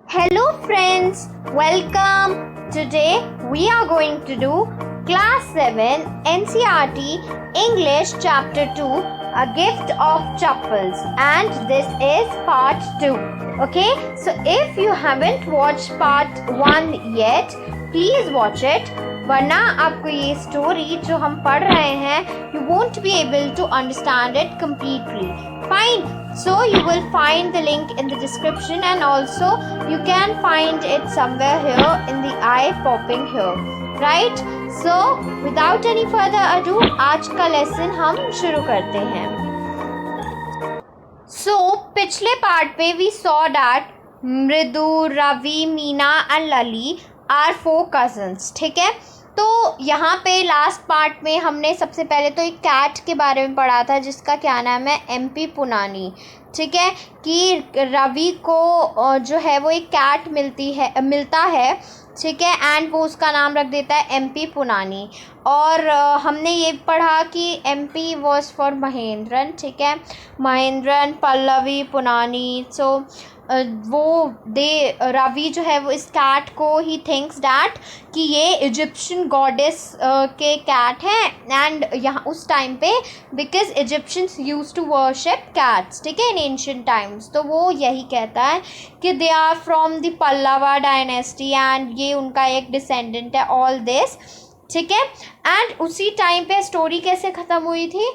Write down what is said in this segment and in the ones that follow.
Hello friends, welcome. Today we are going to do Class 7 NCERT English Chapter 2 A Gift of Chappals, and this is Part 2. Okay, so if you haven't watched Part 1 yet, please watch it. वरना आपको ये story जो हम पढ़ रहे हैं you won't be able to understand it completely. Fine. So you will find the link in the description, and also you can find it somewhere here in the eye popping here. Right? So without any further ado, आज का lesson हम शुरू करते हैं. So पिछले part पे we saw that मृदु, Ravi, Meena and Lali are 4 cousins. ठीक है. तो यहाँ पे लास्ट पार्ट में हमने सबसे पहले तो एक कैट के बारे में पढ़ा था जिसका क्या नाम है एमपी पुनानी. ठीक है, कि रवि को जो है वो एक कैट मिलता है. ठीक है, एंड वो उसका नाम रख देता है एमपी पुनानी. और हमने ये पढ़ा कि एमपी वॉज फॉर महेंद्रन. ठीक है, महेंद्रन, पल्लवी, पुनानी. सो रवि जो है वो इस कैट को ही थिंक्स डैट कि ये इजिप्शियन गॉडेस के कैट हैं. एंड यहाँ उस टाइम पे because Egyptians use to worship cats. ठीक है, इन एंशिएंट टाइम्स. तो वो यही कहता है कि they are from the Pallava dynasty and ये उनका एक डिसेंडेंट है, ऑल दिस. ठीक है, एंड उसी टाइम पे स्टोरी कैसे ख़त्म हुई थी,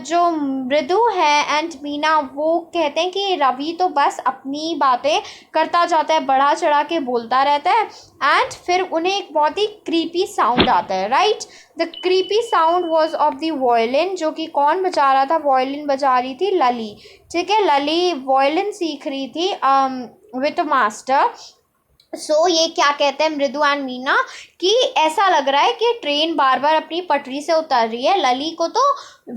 जो मृदु है एंड मीना वो कहते हैं कि रवि तो बस अपनी बातें करता जाता है, बढ़ा चढ़ा के बोलता रहता है. एंड फिर उन्हें एक बहुत ही क्रीपी साउंड आता है. Right, the creepy sound was of the violin, जो कि कौन बजा रहा था, वॉयलिन बजा रही थी लली. ठीक है, लली वॉयलिन सीख रही थी विथ मास्टर. सो ये क्या कहते हैं मृदु एंड मीना कि ऐसा लग रहा है कि ट्रेन बार बार अपनी पटरी से उतर रही है. लली को तो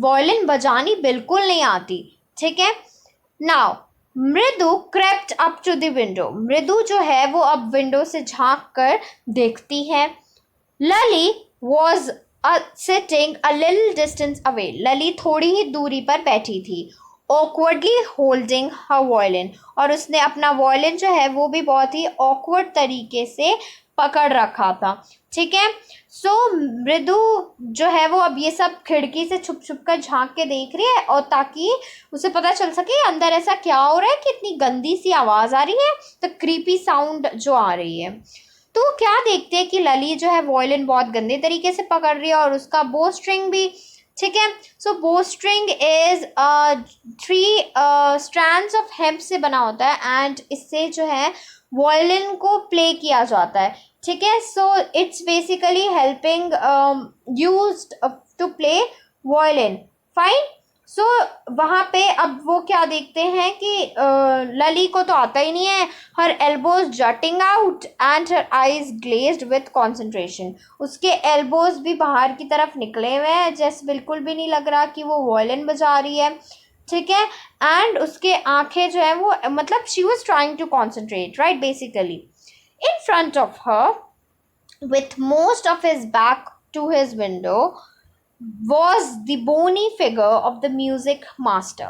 वॉयलिन बजानी बिल्कुल नहीं आती. ठीक है, now Mridu crept up to the window. Mridu जो है वो अब विंडो से झांक कर देखती है. Lalli was sitting a little distance away. Lalli थोड़ी ही दूरी पर बैठी थी. awkwardly holding her violin, और उसने अपना वॉयलिन जो है वो भी बहुत ही awkward तरीके से पकड़ रखा था. ठीक है, सो मृदु जो है वो अब ये सब खिड़की से छुप छुप कर झांक के देख रही है, और ताकि उसे पता चल सके अंदर ऐसा क्या हो रहा है कि इतनी गंदी सी आवाज़ आ रही है, तो क्रीपी साउंड जो आ रही है. तो क्या देखते हैं कि लली जो है वॉयलिन बहुत गंदे तरीके से पकड़ रही है, और उसका बो स्ट्रिंग भी. ठीक है, सो बो string is 3 strands of hemp से बना होता है, एंड इससे जो है वॉयलिन को प्ले किया जाता है. ठीक है, so it's basically helping used to play violin. Fine. So वहाँ पे अब वो क्या देखते हैं कि लली को तो आता ही नहीं है. Her elbows jutting out and her eyes glazed with concentration. उसके एल्बोज भी बाहर की तरफ निकले हुए हैं, जैसे बिल्कुल भी नहीं लग रहा कि वो वॉयलिन बजा रही है. ठीक है, एंड उसके आंखें जो है वो मतलब she was trying to concentrate. Right, basically in front of her with most of his back to his window was the bony figure of the music master.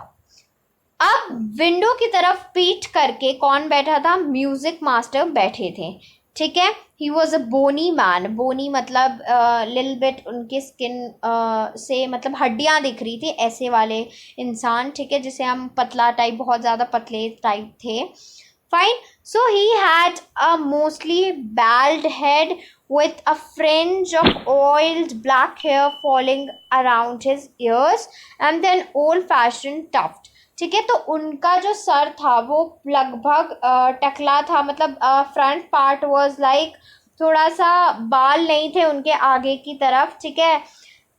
अब विंडो की तरफ पीठ करके कौन बैठा था, म्यूजिक मास्टर बैठे थे. ठीक है, ही वॉज अ बोनी मैन. बोनी मतलब लिटिल बिट उनके स्किन से मतलब हड्डियां दिख रही थी, ऐसे वाले इंसान. ठीक है, जिसे हम पतला टाइप, बहुत ज़्यादा पतले टाइप थे. Fine. So he had a mostly bald head with a fringe of oiled black hair falling around his ears and then old-fashioned tuft. ठीक है, तो उनका जो सर था वो लगभग टकला था, मतलब फ्रंट पार्ट वाज लाइक थोड़ा सा बाल नहीं थे उनके आगे की तरफ. ठीक है,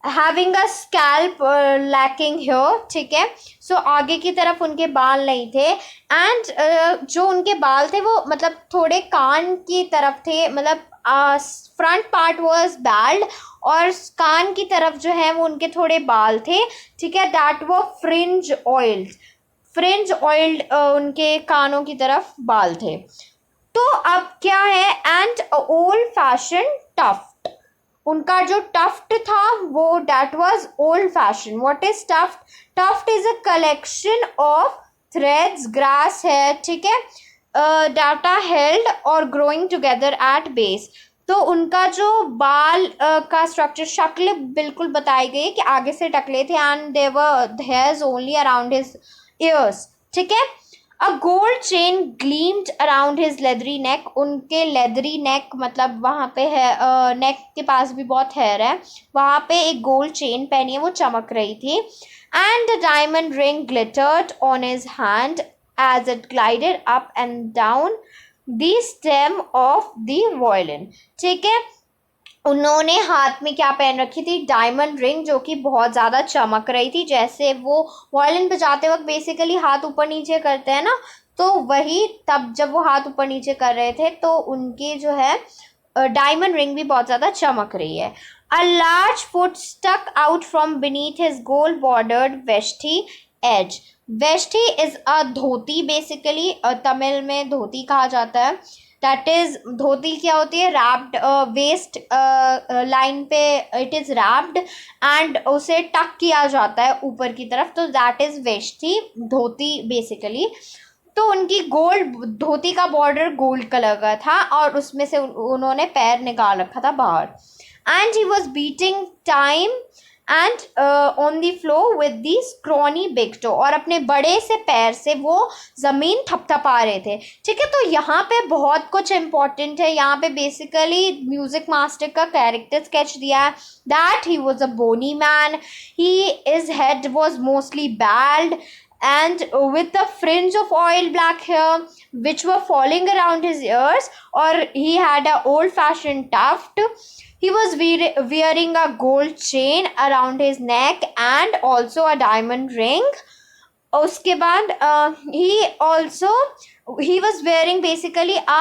having a scalp lacking here. ठीक है, सो आगे की तरफ उनके बाल नहीं थे, एंड जो उनके बाल थे वो मतलब थोड़े कान की तरफ थे, मतलब फ्रंट पार्ट वाज बैल्ड और कान की तरफ जो है वो उनके थोड़े बाल थे. ठीक है, दैट वो फ्रिंज ऑयल्ड उनके कानों की तरफ बाल थे. तो अब क्या है, एंड ओल्ड फैशन टफ्ट. उनका जो टफ्ट था वो that was old fashion. What is tuft? Tuft is a collection of threads, grass hair. ठीक है, डाटा हेल्ड और ग्रोइंग टुगेदर एट बेस। तो उनका जो बाल का स्ट्रक्चर, शक्ल बिल्कुल बताई गई कि आगे से टकले थे, and their hairs only around his ears. ठीक है। A gold chain gleamed around his leathery neck, उनके लेदरी नेक मतलब वहाँ पे है, नेक के पास भी बहुत हेयर है, वहाँ पे एक गोल्ड चेन पहनी है, वो चमक रही थी। And the diamond ring glittered on his hand as it glided up and down the stem of the violin। ठीक है। उन्होंने हाथ में क्या पहन रखी थी? डायमंड रिंग, जो कि बहुत ज़्यादा चमक रही थी। जैसे वो वायलिन बजाते वक्त बेसिकली हाथ ऊपर नीचे करते हैं ना, तो वही तब जब वो हाथ ऊपर नीचे कर रहे थे तो उनके जो है डायमंड रिंग भी बहुत ज़्यादा चमक रही है। A large foot stuck out from beneath his gold bordered veshti edge. Veshti is a dhoti, basically Tamil में धोती कहा जाता है। दैट इज, धोती क्या होती है? रैप्ड, वेस्ट लाइन पे इट इज रैप्ड एंड उसे टक किया जाता है ऊपर की तरफ, तो that is veshti, dhoti basically. तो उनकी गोल्ड धोती का बॉर्डर गोल्ड कलर का था और उसमें से उन्होंने पैर निकाल रखा था बाहर। And he was beating time and on the floor with the scrawny big toe, और अपने बड़े से पैर से वो ज़मीन थपथपा रहे थे। ठीक है। तो यहाँ पे बहुत कुछ इंपॉर्टेंट है। यहाँ पे बेसिकली म्यूजिक मास्टर का कैरेक्टर स्केच दिया है, that he was a bony man, he is head was mostly bald and with a fringe of oil black hair which were falling around his ears, or he had a old fashioned tuft. He was wearing a gold chain around his neck and also a diamond ring. उसके बाद he was wearing basically a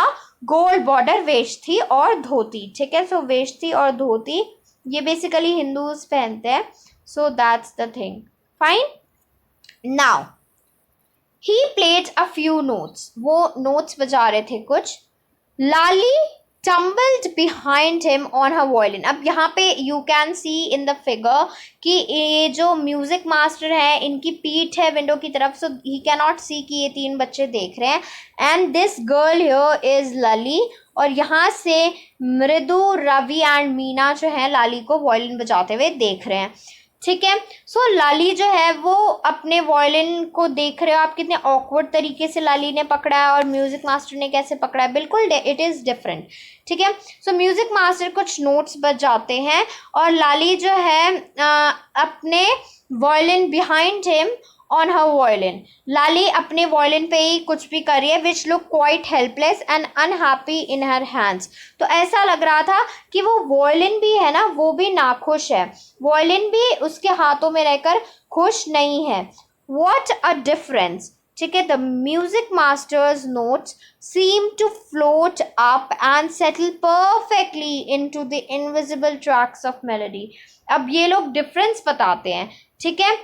gold border वेश्ती और धोती। ठीक है। सो वेश्ती और धोती ये basically Hindus पहनते हैं। So that's the thing. Fine. Now, he played a few notes. वो notes बजा रहे थे कुछ। Lali tumbled behind him on her violin. अब यहाँ पे you can see in the figure कि ये जो म्यूजिक मास्टर है इनकी पीठ है विंडो की तरफ, so he cannot see कि ये तीन बच्चे देख रहे हैं। And this girl here is Lali, और यहाँ से मृदु, रवि एंड मीना जो है लाली को वायलिन बजाते हुए देख रहे हैं। ठीक है। सो लाली जो है वो अपने वायलिन को देख रहे हो आप, कितने ऑकवर्ड तरीके से लाली ने पकड़ा है और म्यूजिक मास्टर ने कैसे पकड़ा है, बिल्कुल इट इज़ डिफरेंट। ठीक है। सो म्यूजिक मास्टर कुछ नोट्स बजाते हैं और लाली जो है अपने violin behind him on her violin, Lalli अपने वायलिन पे ही कुछ भी कर रही है, which look quite helpless and unhappy in her hands. तो ऐसा लग रहा था कि वो वायलिन भी है ना, वो भी नाखुश है, वायलिन भी उसके हाथों में रहकर खुश नहीं है। What a difference. ठीक है। The music master's notes seem to float up and settle perfectly into the invisible tracks of melody. अब ये लोग डिफरेंस बताते हैं। ठीक है।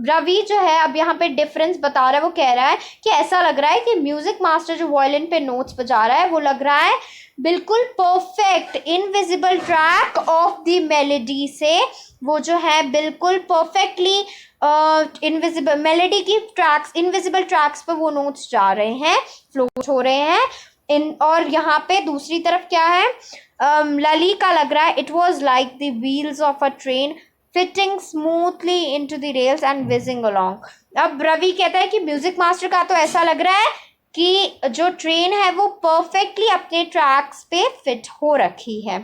रवि जो है अब यहाँ पे डिफरेंस बता रहा है, वो कह रहा है कि ऐसा लग रहा है कि म्यूजिक मास्टर जो वायलिन पे नोट्स बजा रहा है वो लग रहा है बिल्कुल perfect invisible track of the melody से, वो जो है बिल्कुल परफेक्टली इनविजिबल मेलोडी की ट्रैक्स, इनविजिबल ट्रैक्स पे वो नोट्स जा रहे हैं, फ्लोट हो रहे हैं। और यहाँ पे दूसरी तरफ क्या है, लली का लग रहा है it was like the wheels of a train fitting smoothly into the rails and wheezing along. अब रवि कहता है कि म्यूजिक मास्टर का तो ऐसा लग रहा है कि जो ट्रेन है वो परफेक्टली अपने ट्रैक्स पे फिट हो रखी है।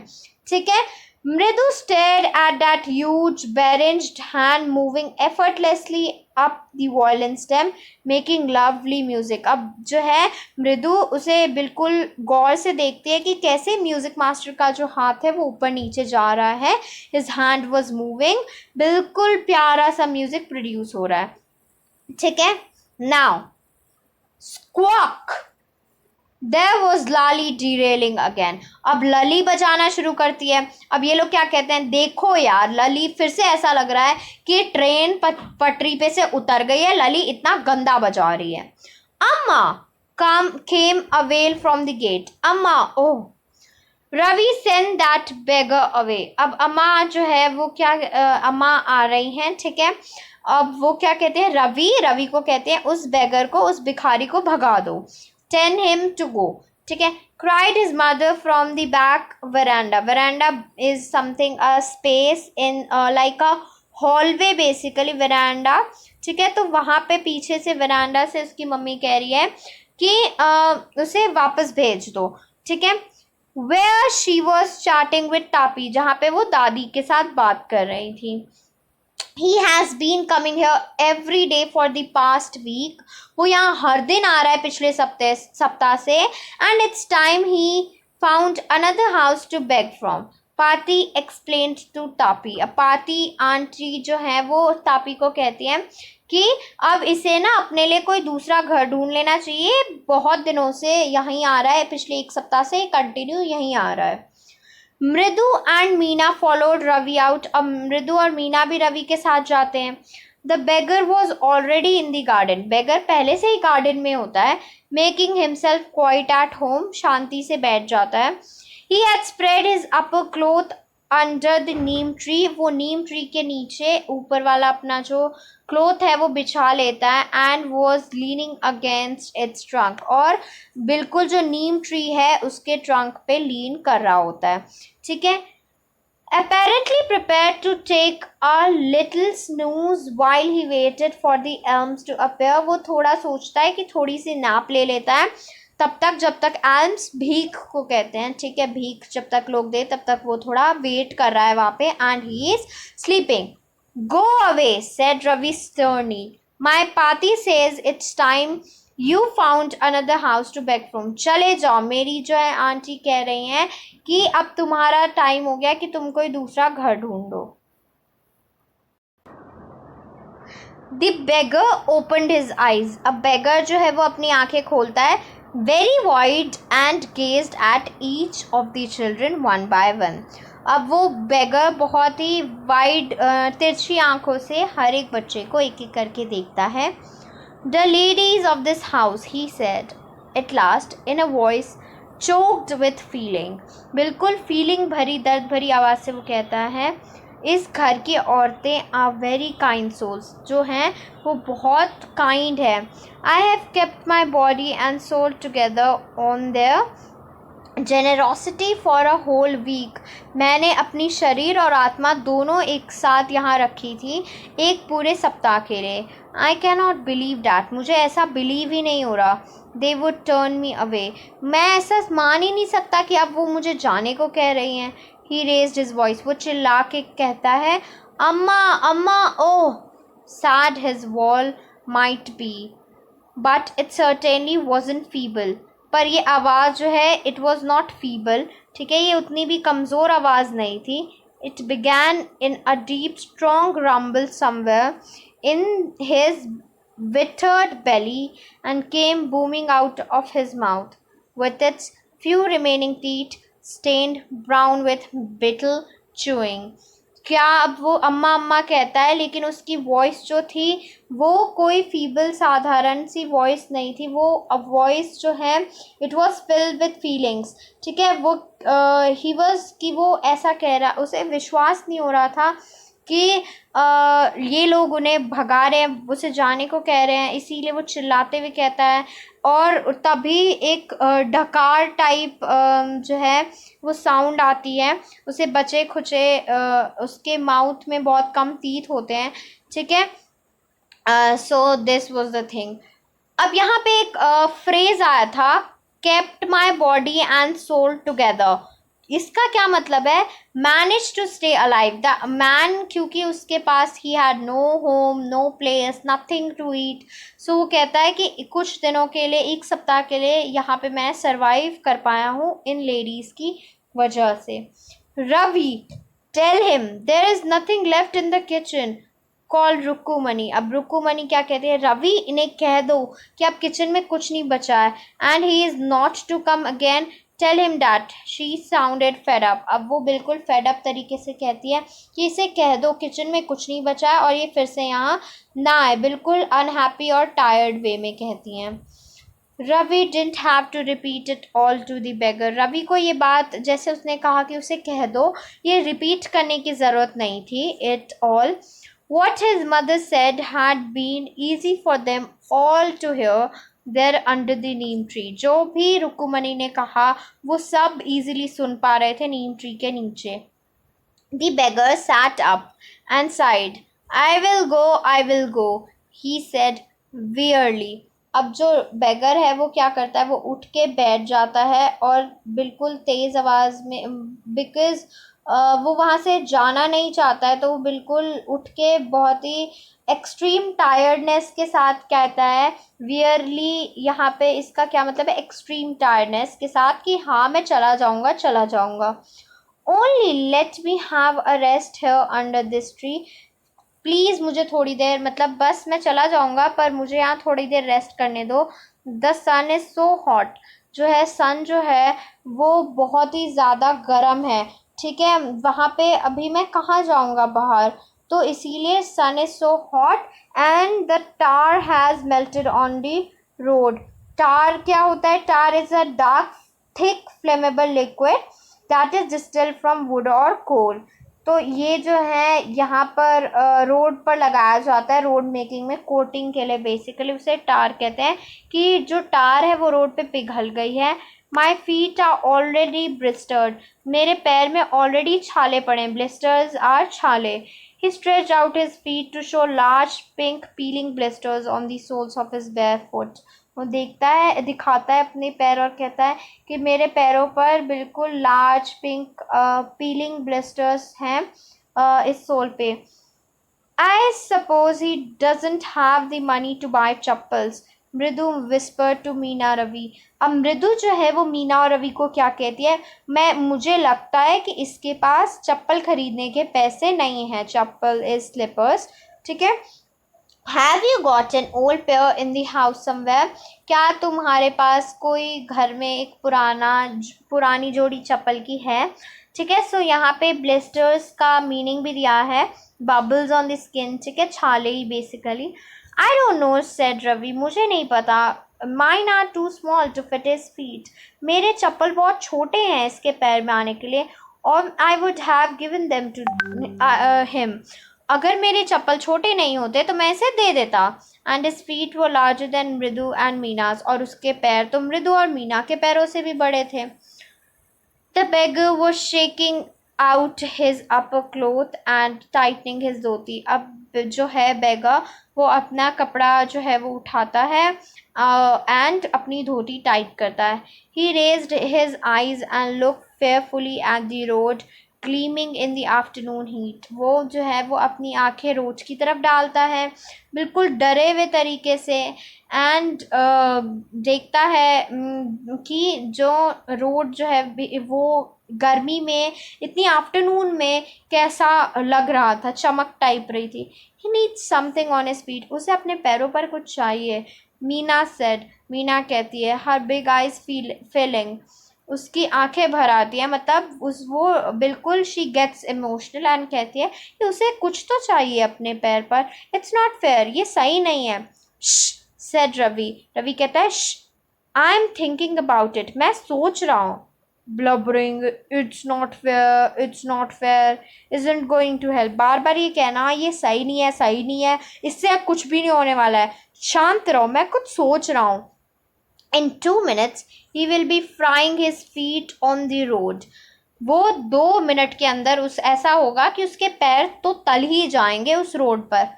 ठीक है। मृदु stared at that huge barrenged hand moving effortlessly up the violin stem making lovely music। अब जो है मृदु उसे बिल्कुल गौर से देखती है कि कैसे म्यूजिक मास्टर का जो हाथ है वो ऊपर नीचे जा रहा है, his hand was moving, बिल्कुल प्यारा सा म्यूजिक प्रोड्यूस हो रहा है। ठीक है। now squawk, There was Lali derailing again। अब लली बजाना शुरू करती है। अब ये लोग क्या कहते हैं, देखो यार लली फिर से ऐसा लग रहा है कि ट्रेन पटरी पे से उतर गई है, लली इतना गंदा बजा रही है। अम्मा came away from the gate। अम्मा, ओह, Ravi send that beggar away। अब अम्मा जो है वो क्या अम्मा आ रही हैं। ठीक है। अब वो क्या कहते हैं, रवि को कहते हैं उस बेगर को, उस भिखारी को भगा दो। tell him to go. ठीक है. Cried his mother from the back veranda. Veranda is something a space in like a hallway basically veranda. ठीक है. तो वहाँ पे पीछे से veranda से उसकी मम्मी कह रही है कि उसे वापस भेज दो. ठीक है. Where she was chatting with Tapi, जहाँ पे वो दादी के साथ बात कर रही थी. He has been coming here every day for the past week. वो यहाँ हर दिन आ रहा है पिछले सप्ताह से. And it's time he found another house to beg from. पाती explained to Tapi. अब पाती आंटी जो है वो तापी को कहती है कि अब इसे ना अपने लिए कोई दूसरा घर ढूंढ लेना चाहिए. बहुत दिनों से यहीं आ रहा है, पिछले एक सप्ताह से कंटिन्यू यहीं आ रहा है. Mridu and Meena followed Ravi out. अब मृदु और मीना भी रवि के साथ जाते हैं. The beggar was already in the garden. Beggar पहले से ही गार्डन में होता है. Making himself quite at home. शांति से बैठ जाता है. He had spread his upper cloth under the neem tree. वो नीम ट्री के नीचे ऊपर वाला अपना जो क्लोथ है वो बिछा लेता है. And was leaning against it's trunk. और बिल्कुल जो नीम ट्री है उसके ट्रंक पे लीन कर रहा होता है. ठीक है. Apparently prepared to take a little snooze while he waited for the elms to appear. वो थोड़ा सोचता है कि थोड़ी सी नैप ले लेता है तब तक जब तक एल्म्स, भीख को कहते हैं. ठीक है. भीख जब तक लोग दे तब तक वो थोड़ा वेट कर रहा है वहाँ पे. And he is sleeping. Go away, said Ravi sternly. My Pati says it's time you found another house to beg from. चले जाओ. मेरी जो है आंटी कह रही हैं कि अब तुम्हारा टाइम हो गया कि तुम कोई दूसरा घर ढूंढो. The beggar opened his eyes. अब beggar जो है वो अपनी आंखें खोलता है very wide and gazed at each of the children one by one. अब वो बेगर बहुत ही वाइड तिरछी आंखों से हर एक बच्चे को एक एक करके देखता है. The ladies of this house, he said at last in a voice choked with feeling. बिल्कुल फीलिंग भरी, दर्द भरी आवाज़ से वो कहता है इस घर की औरतें आर वेरी काइंड सोल्स. जो हैं वो बहुत काइंड है. I have kept my body and soul together on their generosity for a whole week. मैंने अपनी शरीर और आत्मा दोनों एक साथ यहाँ रखी थी एक पूरे सप्ताह के लिए. I can not believe that. मुझे ऐसा बिलीव ही नहीं हो रहा. They would turn me away. मैं ऐसा मान ही नहीं सकता कि अब वो मुझे जाने को कह रही हैं. He raised his voice. वो चिल्ला के कहता है अम्मा अम्मा. Oh said his wall might be but it certainly wasn't feeble. पर ये आवाज़ जो है इट वॉज नॉट फीबल. ठीक है. ये उतनी भी कमज़ोर आवाज़ नहीं थी. It began in a deep strong Rumble somewhere in his withered belly and came booming out of his mouth with its few remaining teeth stained brown with bitter chewing. क्या अब वो अम्मा अम्मा कहता है लेकिन उसकी वॉइस जो थी वो कोई फीबल साधारण सी वॉइस नहीं थी. वो अब वॉइस जो है it was filled with feelings. ठीक है. वो ही वॉज कि वो ऐसा कह रहा, उसे विश्वास नहीं हो रहा था कि ये लोग उन्हें भगा रहे हैं, उसे जाने को कह रहे हैं. इसीलिए वो चिल्लाते हुए कहता है. और तभी एक ढकार टाइप जो है वो साउंड आती है. उसे बचे खुचे उसके माउथ में बहुत कम टीथ होते हैं. ठीक है. So this was the thing. अब यहाँ पे एक फ्रेज आया था kept my body and soul together. इसका क्या मतलब है? Manage to stay alive. The man, क्योंकि उसके पास he had no home no place nothing to eat. So वो कहता है कि कुछ दिनों के लिए, एक सप्ताह के लिए यहाँ पे मैं सरवाइव कर पाया हूँ इन लेडीज़ की वजह से. Ravi tell him there is nothing left in the kitchen call Rukkumani. अब रुक्कुमणि क्या कहते हैं? रवि इन्हें कह दो कि अब किचन में कुछ नहीं बचा है. And he is not to come again. Tell him that. She sounded fed up. अब वो बिल्कुल फेड अप तरीके से कहती है कि इसे कह दो किचन में कुछ नहीं बचा है और ये फिर से यहाँ ना आए. बिल्कुल अनहैप्पी और टायर्ड वे में कहती हैं. Ravi didn't have to repeat it all to the beggar. Ravi को ये बात, जैसे उसने कहा कि उसे कह दो, ये रिपीट करने की ज़रूरत नहीं थी. It all what his mother said had been easy for them all to hear there under the neem tree. जो भी रुक्मणी ने कहा वो सब इजीली सुन पा रहे थे नीम ट्री के नीचे। The beggar sat up and sighed. I will go, he said wearily. अब जो बेगर है वो क्या करता है, वो उठ के बैठ जाता है और बिल्कुल तेज आवाज में, बिकॉज वो वहां से जाना नहीं चाहता है, तो वो बिल्कुल उठ के बहुत ही एक्सट्रीम टायर्डनेस के साथ कहता है वियरली। यहाँ पे इसका क्या मतलब है, एक्सट्रीम टायर्डनेस के साथ, कि हाँ मैं चला जाऊंगा, चला जाऊंगा। Only let me have a rest here under this tree. Please मुझे थोड़ी देर, मतलब बस मैं चला जाऊंगा पर मुझे यहाँ थोड़ी देर रेस्ट करने दो। The sun is so hot. जो है सन जो है वो बहुत ही ज़्यादा गर्म है। ठीक है, वहाँ पे अभी मैं कहाँ जाऊंगा बाहर, तो इसीलिए sun is so hot and the tar has melted on the road. Tar क्या होता है, tar is a dark thick flammable liquid that is distilled from wood और कोल। तो ये जो है यहाँ पर रोड पर लगाया जाता है, रोड मेकिंग में कोटिंग के लिए, बेसिकली उसे टार कहते हैं। कि जो टार है वो रोड पे पिघल गई है। My feet are already blistered. मेरे पैर में ऑलरेडी छाले पड़े हैं, ब्लिस्टर्स आर छाले। He stretched out his feet to show large pink peeling blisters on the soles of his bare foot. वो दिखाता है अपने पैर और कहता है कि मेरे पैरों पर बिल्कुल लार्ज पिंक पीलिंग ब्लिस्टर्स हैं इस सोल पे। I suppose he doesn't have the money to buy chappals, मृदु whispered to मीना रवि। अब मृदु जो है वो मीना और रवि को क्या कहती है, मुझे लगता है कि इसके पास चप्पल खरीदने के पैसे नहीं हैं। चप्पल इज स्लीपर्स, ठीक है। Have you got an old pair in the house somewhere. क्या तुम्हारे पास कोई घर में एक पुरानी जोड़ी चप्पल की है। ठीक है, सो यहाँ पे ब्लिस्टर्स का मीनिंग भी दिया है, बबल्स ऑन द स्किन, ठीक है, छाले ही basically. I don't know said Ravi, मुझे नहीं पता। Mine are too small to fit his feet. मेरे चप्पल बहुत छोटे हैं इसके पैर में आने के लिए। और I would have given them to him. अगर मेरे चप्पल छोटे नहीं होते तो मैं इसे दे देता। एंड हिज फीट वो लार्जर देन मृदु एंड मीनास। और उसके पैर तो मृदु और मीना के पैरों से भी बड़े थे। The beggar was shaking out his upper cloth and tightening his dhoti. अब जो है बेगा वो अपना कपड़ा जो है वो उठाता है एंड अपनी धोती टाइट करता है। He raised his eyes and looked fearfully at the road gleaming in the afternoon heat. वो जो है वो अपनी आंखें रोड की तरफ डालता है बिल्कुल डरे हुए तरीके से। एंड देखता है कि जो रोड जो है वो गर्मी में इतनी आफ्टरनून में कैसा लग रहा था, चमक टाइप रही थी। He needs something on his feet. उसे अपने पैरों पर कुछ चाहिए। मीना सेड, मीना कहती है, हर बिग आइज फीलिंग। उसकी आंखें भर आती हैं, मतलब वो बिल्कुल शी गेट्स इमोशनल एंड कहती है कि उसे कुछ तो चाहिए अपने पैर पर। इट्स नॉट फेयर, ये सही नहीं है। सेड रवि, रवि कहता है I am thinking about it, मैं सोच रहा हूँ। Blubbering, it's not fair, it's not fair, isn't going to help. बार बार ये कहना ये सही नहीं है, सही नहीं है, इससे अब कुछ भी नहीं होने वाला है, शांत रहो, मैं कुछ सोच रहा हूँ। In 2 minutes he will be frying his feet on the road. वो 2 मिनट के अंदर उस ऐसा होगा कि उसके पैर तो तल ही जाएंगे उस रोड पर।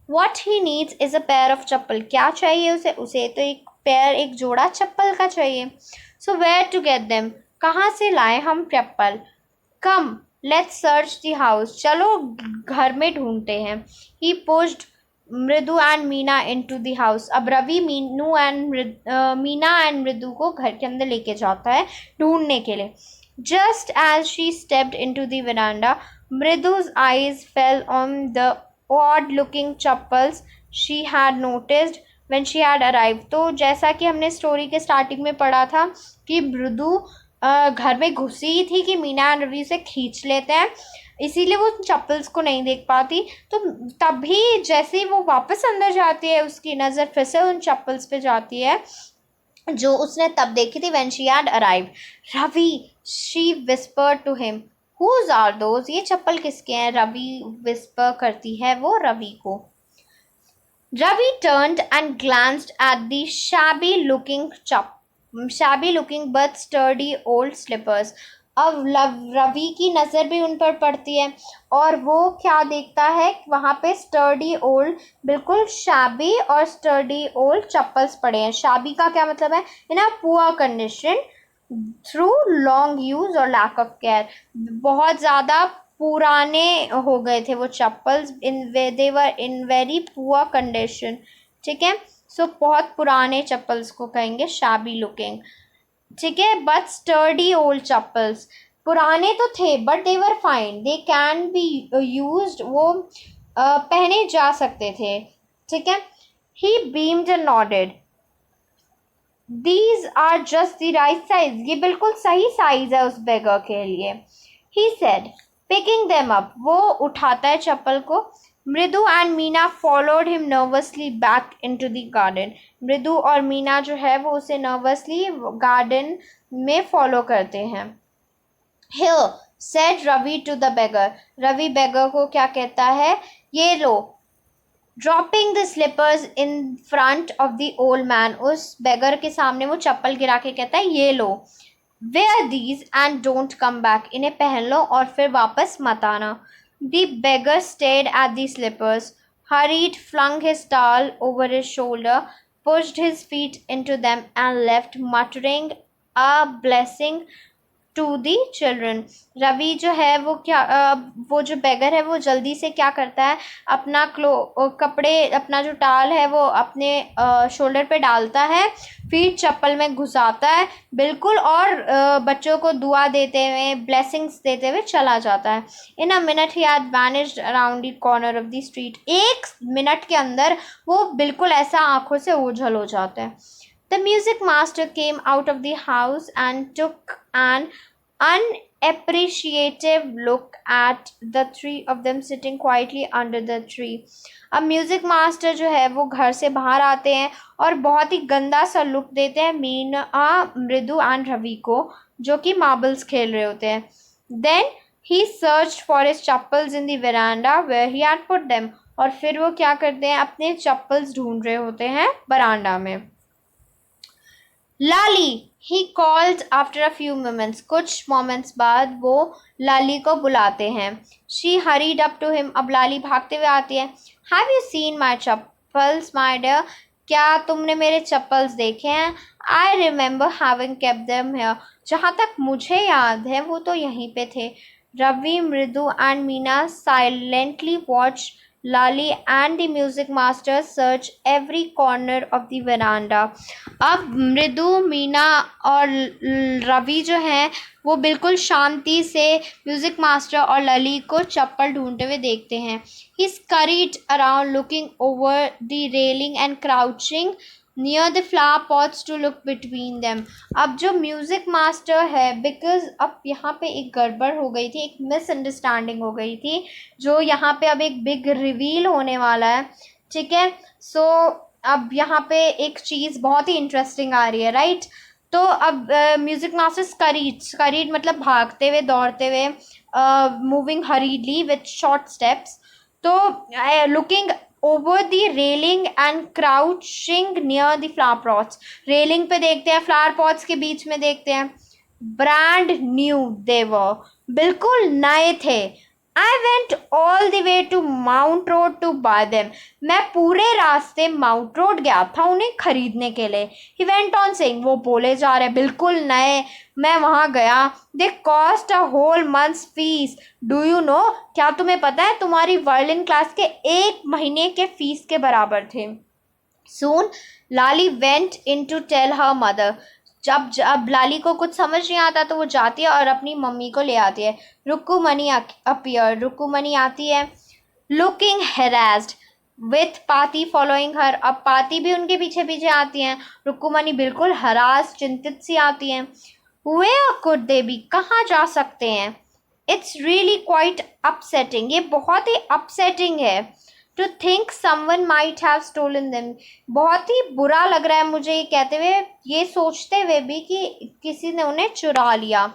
What he needs is a pair of चप्पल। क्या चाहिए उसे, उसे तो एक जोड़ा चप्पल का चाहिए। So where to get them? कहाँ से लाए हम चप्पल। Come, let's search the house. चलो घर में ढूंढते हैं। He pushed मृदु and Meena into the house. अब रवि मीना एंड मृदु को घर के अंदर लेके जाता है ढूंढने के लिए। Just as she stepped into the veranda मृदु's eyes fell on the odd looking chappals she had noticed when she had arrived. तो जैसा कि हमने स्टोरी के स्टार्टिंग में पढ़ा था कि मृदु घर में घुसी थी कि मीना एंड रवि उसे खींच लेते हैं, इसीलिए वो चप्पल्स को नहीं देख पाती। तो तभी जैसे ही वो वापस अंदर जाती है उसकी नज़र फिर से उन चप्पल्स पे जाती है जो उसने तब देखी थी when she had arrived. Ravi, she whispered to him, whose are those. ये चप्पल किसके हैं, रवि विस्पर करती है वो रवि को। Ravi turned and glanced at the shabby looking but sturdy old slippers. अब रवि की नज़र भी उन पर पड़ती है और वो क्या देखता है, वहाँ पे स्टर्डी ओल्ड, बिल्कुल शाबी और स्टर्डी ओल्ड चप्पल्स पड़े हैं. शाबी का क्या मतलब है, in a poor condition through long use और लैक ऑफ केयर. बहुत ज़्यादा पुराने हो गए थे वो चप्पल्स, they were in very poor condition. ठीक है, सो बहुत पुराने चप्पल्स को कहेंगे शाबी लुकिंग. ठीक है, बट स्टर्डी ओल्ड चप्पल्स, पुराने तो थे but they were fine, they can be used, वो पहने जा सकते थे. ठीक है, he beamed and nodded. These are just the right size, ये बिल्कुल सही साइज है उस बेगर के लिए. He said picking them up, वो उठाता है चप्पल को. Mridu and Meena followed him nervously back into the garden. Mridu और मीना जो है वो उसे नर्वसली गार्डन में फॉलो करते हैं. Here said Ravi to the beggar, Ravi beggar को क्या कहता है, ये लो. Dropping the slippers in front of the old man, उस बेगर के सामने वो चप्पल गिरा के कहता है ये लो. Wear these and don't come back, इन्हें पहन लो और फिर वापस मत आना. The beggar stared at the slippers, hurried, flung his towel over his shoulder, pushed his feet into them and left, muttering a blessing to the children. Ravi जो है वो क्या वो जो बेगर है वो जल्दी से क्या करता है, अपना कपड़े, अपना जो टाल है वो अपने शोल्डर पे डालता है, फिर चप्पल में घुसाता है बिल्कुल, और बच्चों को दुआ देते हुए, ब्लेसिंग्स देते हुए चला जाता है. In a minute he had vanished around the corner of the street, एक मिनट के अंदर वो बिल्कुल ऐसा आंखों से ओझल हो जाता है. The music master came out of the house and took an unappreciative look at the three of them sitting quietly under the tree. अब म्यूजिक मास्टर जो है वो घर से बाहर आते हैं और बहुत ही गंदा सा लुक देते हैं मीना, मृदु एंड रवि को, जो कि मार्बल्स खेल रहे होते हैं. Then he searched for his chappals in the veranda where he had put them, और फिर वो क्या करते हैं, अपने चप्पल्स ढूंढ रहे होते हैं बरांडा में. Lali, he called after a few moments, कुछ मोमेंट्स बाद वो लाली को बुलाते हैं. She hurried up to him, अब लाली भागते हुए आती है. Have you seen my chappals my dear, क्या तुमने मेरे चप्पल्स देखे हैं? I remember having kept them here, जहाँ तक मुझे याद है वो तो यहीं पे थे. रवि, मृदु and Meena silently watch Lali and the music master search every corner of the veranda. अब मृदु, मीना और रवि जो हैं वो बिल्कुल शांति से म्यूजिक मास्टर और लली को चप्पल ढूंढते हुए देखते हैं. He scurried around looking over the railing and crouching near the flower pots to look between them. अब जो म्यूजिक मास्टर है, बिकॉज अब यहाँ पे एक गड़बड़ हो गई थी, एक मिसअंडरस्टैंडिंग हो गई थी, जो यहाँ पे अब एक बिग रिवील होने वाला है. ठीक है, सो अब यहाँ पे एक चीज़ बहुत ही इंटरेस्टिंग आ रही है, राइट. तो अब म्यूजिक मास्टर स्करीड मतलब भागते हुए, दौड़ते हुए, moving hurriedly with short steps. तो looking over the railing and crouching near the flower pots, railing पे देखते हैं, फ्लावर पॉट्स के बीच में देखते हैं. ब्रांड न्यू they were, बिल्कुल नए थे. I went all the way to Mount Road to buy them, मैं पूरे रास्ते माउंट रोड गया था उन्हें खरीदने के लिए. He went on saying, वो बोले जा रहे बिल्कुल नए, मैं वहाँ गया. They cost a whole month's fees. Do you know, क्या तुम्हें पता है, तुम्हारी वायलिन क्लास के एक महीने के फीस के बराबर थे. Soon Lali went in to tell her mother. जब लाली को कुछ समझ नहीं आता तो वो जाती है और अपनी मम्मी को ले आती है. रुक्कुमणी अपीयर, रुक्कुमणी आती है, लुकिंग हेरास्ड विथ पाती फॉलोइंग हर. अब पाती भी उनके पीछे पीछे आती हैं. रुक्कुमणी बिल्कुल हरास, चिंतित सी आती हैं. वेयर कुड दे बी, कहाँ जा सकते हैं? इट्स रियली क्वाइट अपसेटिंग, ये बहुत ही अपसेटिंग है. To think someone might have stolen them, बहुत ही बुरा लग रहा है मुझे ये कहते हुए, ये सोचते हुए भी कि किसी ने उन्हें चुरा लिया.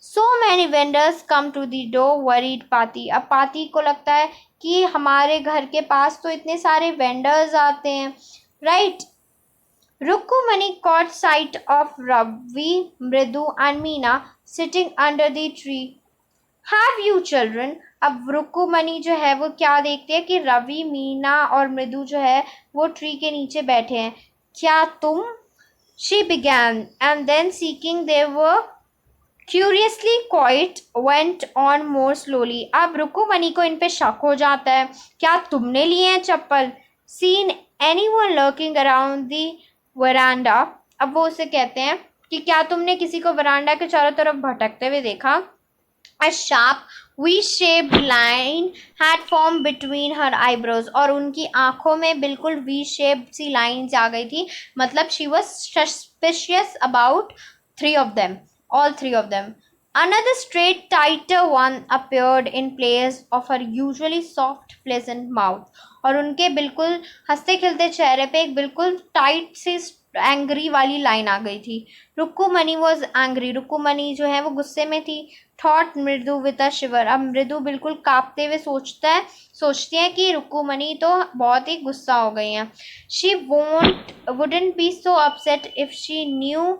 So many vendors come to the door, worried पाती. अब पाती को लगता है कि हमारे घर के पास तो इतने सारे वेंडर्स आते हैं, right. Rukumani caught sight of Ravi, Mridu and Meena sitting under the tree. Have you children? अब रुकुमणि जो है वो क्या देखते हैं कि रवि, मीना और मृदु जो है वो ट्री के नीचे बैठे हैं. क्या तुम? She began, and then seeking they were curiously quiet went on more slowly. अब रुकुमणि को इन पे शक हो जाता है. क्या तुमने लिए हैं चप्पल? Seen anyone lurking around the veranda? अब वो उसे कहते हैं कि क्या तुमने किसी को वरांडा के चारों तरफ भटकते हुए देखा? A sharp V-shaped line had formed between her eyebrows. और उनकी आंखों में बिल्कुल V-shaped सी lines आ गई थी. मतलब she was suspicious about all three of them. Another straight, tighter one appeared in place of her usually soft, pleasant mouth. और उनके बिल्कुल हंसते खिलते चेहरे पे एक बिल्कुल टाइट सी एंग्री वाली लाइन आ गई थी. रुकुमणि वॉज एंग्री. रुकुमणि जो है वो गुस्से में थी. थॉट मृदु विद अ शिवर. अब मृदु बिल्कुल कांपते हुए सोचती है कि रुकुमणि तो बहुत ही गुस्सा हो गई हैं. She wouldn't be so upset if she knew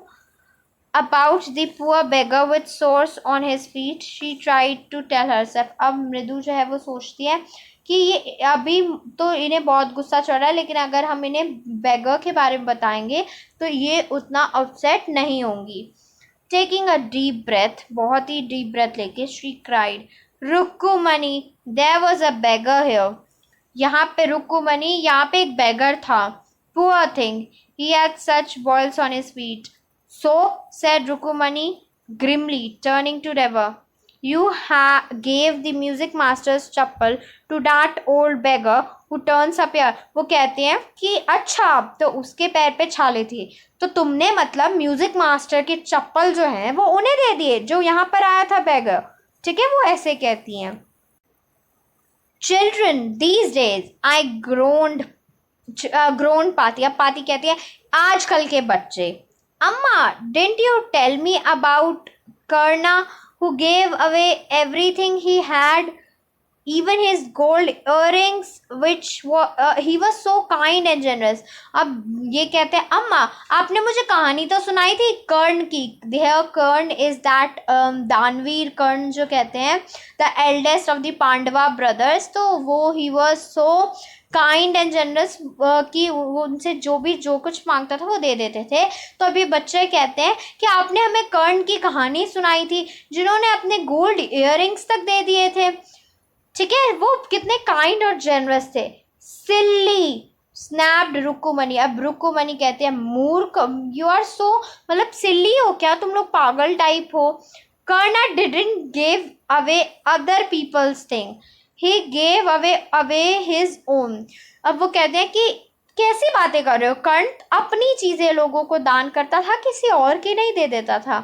about the poor beggar with sores on his feet. She tried to tell herself. अब मृदु जो है वो सोचती है कि ये अभी तो इन्हें बहुत गुस्सा चढ़ रहा है, लेकिन अगर हम इन्हें बेगर के बारे में बताएंगे तो ये उतना अपसेट नहीं होंगी. टेकिंग अ डीप ब्रेथ, बहुत ही डीप ब्रेथ लेके, she cried, Rukumani, there was a beggar here. यहाँ पे रुकुमणि, यहाँ पे एक बेगर था. Poor thing, he had such boils on his feet. So, said Rukumani grimly, turning to Reva, you gave the music master's chappal to that old beggar who turns up here. वो कहते हैं कि अच्छा, तो उसके पैर पे छाले थी, तो तुमने मतलब म्यूजिक मास्टर की चप्पल जो है वो उन्हें दे दिए जो यहाँ पर आया था बेगर. ठीक है, वो ऐसे कहती हैं. Children these days, I groaned पाती. अब पाती कहती है आजकल के बच्चे. Amma, didn't you tell me about Karna who gave away everything he had, even his gold earrings, which he was so kind and generous. अब ये कहते हैं अम्मा, आपने मुझे कहानी तो सुनाई थी कर्ण की. Here Karn is that दानवीर कर्ण जो कहते हैं, the eldest of the Pandava brothers. तो वो he was so kind and generous कि वो उनसे जो कुछ मांगता था वो दे देते थे. तो अभी बच्चे कहते हैं कि आपने हमें कर्ण की कहानी सुनाई थी जिन्होंने अपने गोल्ड इयररिंग्स तक दे दिए थे. ठीक है, वो कितने काइंड और जनरस थे. सिल्ली, स्नैप्ड रुकुमणि. अब रुकुमणि कहते हैं मूर्ख, यू आर सो, मतलब सिल्ली हो क्या तुम लोग, पागल टाइप हो. Karna didn't give away other people's thing, he gave away his own. अब वो कहते हैं कि कैसी बातें कर रहे हो, कर्ण अपनी चीजें लोगों को दान करता था, किसी और की नहीं दे देता था.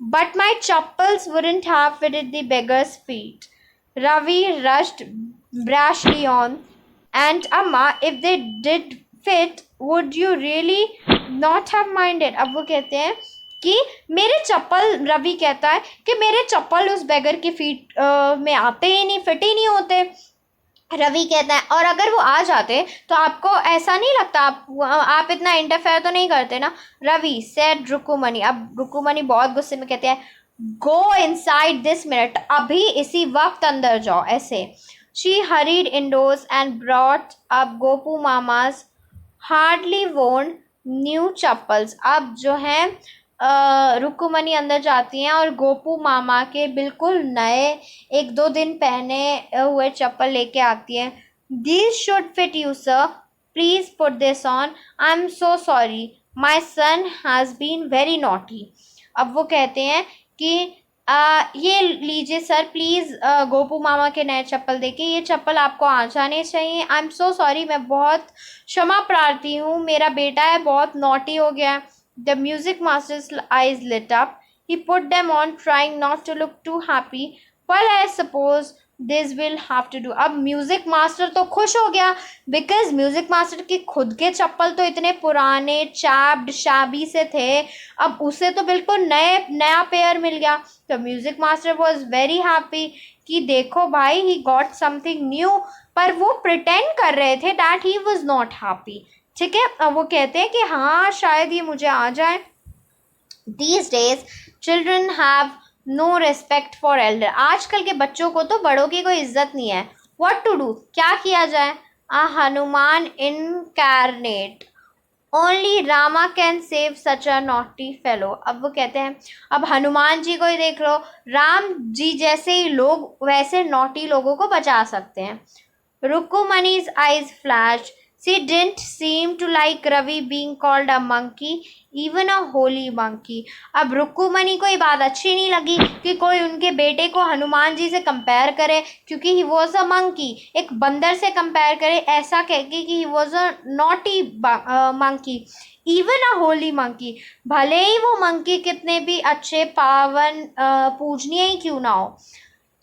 But my chappals wouldn't have fitted the beggar's feet. Ravi rushed brashly on. And Amma, if they did fit, would you really not have minded? अब वो कहते हैं कि मेरे चप्पल, रवि कहता है कि मेरे चप्पल उस बेगर की फीट में आते ही नहीं, फिट ही नहीं होते. रवि कहता है और अगर वो आ जाते तो आपको ऐसा नहीं लगता, आप इतना इंटरफेयर तो नहीं करते ना. रवि सेड रुकुमणि. अब रुकुमणि बहुत गुस्से में कहते हैं गो इनसाइड दिस मिनट, अभी इसी वक्त अंदर जाओ, ऐसे. She hurried indoors and brought up Gopu Mama's hardly worn new chappals. अब जो है रुकुमणि अंदर जाती हैं और गोपू मामा के बिल्कुल नए 1-2 दिन पहने हुए चप्पल लेके आती हैं. These should fit you, sir. Please put this on. I'm so sorry. My son has been very naughty. अब वो कहते हैं कि ये लीजिए सर, प्लीज़ गोपू मामा के नए चप्पल देखिए, ये चप्पल आपको आ जाने चाहिए. आई एम सो सॉरी, मैं बहुत क्षमा प्रार्थी हूँ, मेरा बेटा है बहुत नॉटी हो गया. The music master's eyes lit up. He put them on, trying not to look too happy. Well, I suppose this will have to do. अब म्यूजिक मास्टर तो खुश हो गया बिकॉज म्यूजिक मास्टर के खुद के चप्पल तो इतने पुराने चैप्ड शाबी से थे, अब उसे तो बिल्कुल नया पेयर मिल गया। तो music master was very happy कि देखो भाई ही गॉट समथिंग न्यू, पर वो प्रिटेंड कर रहे थे that he was not happy. ठीक है, अब वो कहते हैं कि हाँ शायद ये मुझे आ जाए। These days children have no respect for elder। आजकल के बच्चों को तो बड़ों की कोई इज्जत नहीं है। What to do? क्या किया जाए? A Hanuman incarnate, only Rama can save such a naughty fellow। अब वो कहते हैं अब हनुमान जी को ही देख लो, राम जी जैसे ही लोग वैसे नॉटी लोगों को बचा सकते हैं। Rukumani's eyes flashed। She didn't seem to like Ravi being called a monkey, even a holy monkey। अब रुक्कुमणि को ये बात अच्छी नहीं लगी कि कोई उनके बेटे को हनुमान जी से कंपेयर करे, क्योंकि ही वॉज अ मंकी, एक बंदर से कंपेयर करे ऐसा कह के कि ही was a naughty monkey, even a Holi monkey, भले ही वो मंकी कितने भी अच्छे पावन पूजनीय ही क्यों ना हो।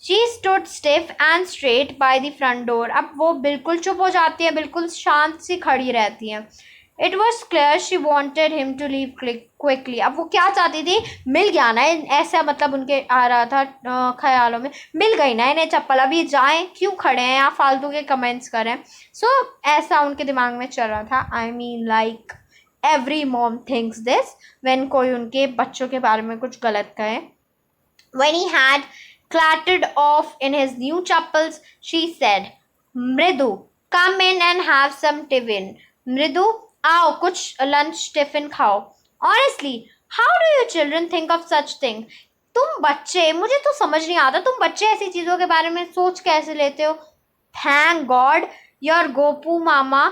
She stood stiff and straight by the front door। अब वो बिल्कुल चुप हो जाती है, बिल्कुल शांत सी खड़ी रहती है। It was clear she wanted him to leave quickly। अब वो क्या चाहती थी, मिल गया ना, ऐसा मतलब उनके आ रहा था ख्यालों में, मिल गई ना इन्हें चप्पल, अभी जाएं, क्यों खड़े हैं यहाँ फालतू के कमेंट्स करें। सो ऐसा उनके दिमाग में चल रहा था। I mean like every mom thinks this when कोई उनके बच्चों के बारे में कुछ गलत कहे। When he had clattered off in his new chappals, she said, Mridu, come in and have some tiffin। Mridu, आओ कुछ lunch tiffin खाओ। Honestly, how do you children think of such thing? तुम बच्चे, मुझे तो समझ नहीं आता तुम बच्चे ऐसी चीज़ों के बारे में सोच कैसे लेते हो। Thank God your Gopu mama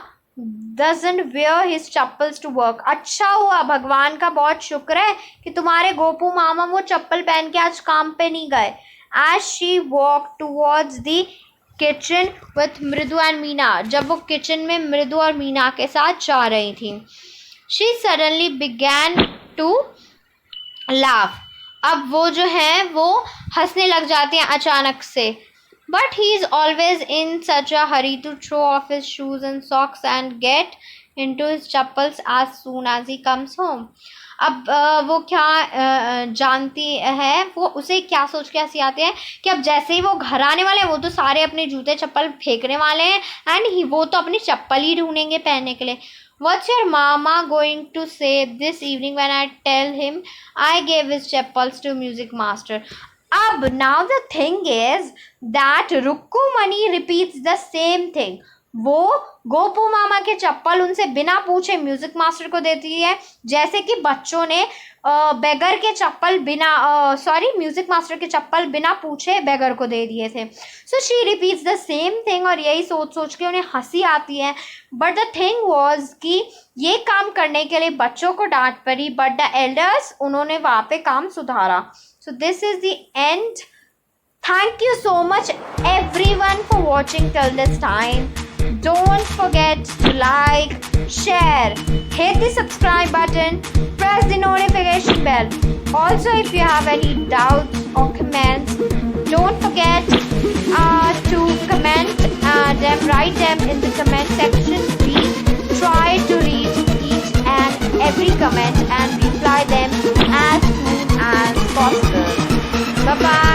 doesn't wear his chappals to work। अच्छा हुआ, भगवान का बहुत शुक्र है कि तुम्हारे गोपू मामा वो चप्पल पहन के आज काम पे नहीं गए। As she walked towards the kitchen with मृदु and मीना, जब वो किचन में मृदु और मीना के साथ जा रही थी, she suddenly began to laugh। अब वो जो है वो हंसने लग जाती हैं अचानक से। But he is always in such a hurry to throw off his shoes and socks and get into his chappals as soon as he comes home। अब वो क्या जानती है, वो उसे क्या सोच के हंसी आती है कि अब जैसे ही वो घर आने वाले हैं वो तो सारे अपने जूते चप्पल फेंकने वाले हैं एंड वो तो अपनी चप्पल ही ढूंढेंगे पहनने के लिए। What's your mama going to say this evening when I tell him I gave his chappals to music master? अब now the thing is that रुक्कुमणि repeats the same thing। वो गोपू मामा के चप्पल उनसे बिना पूछे म्यूजिक मास्टर को देती है, जैसे कि बच्चों ने बेगर के चप्पल म्यूजिक मास्टर के चप्पल बिना पूछे बेगर को दे दिए थे। So she repeats the same thing और यही सोच सोच के उन्हें हंसी आती है। बट द थिंग वॉज कि ये काम करने के लिए बच्चों को डांट पड़ी, बट द एल्डर्स उन्होंने वहाँ पे काम सुधारा। So this is the end. Thank you so much everyone for watching till this time. Don't forget to like, share, hit the subscribe button, press the notification bell. Also, if you have any doubts or comments, don't forget to comment them, write them in the comment section. We try to read each and every comment and reply them as soon as possible. Bye bye.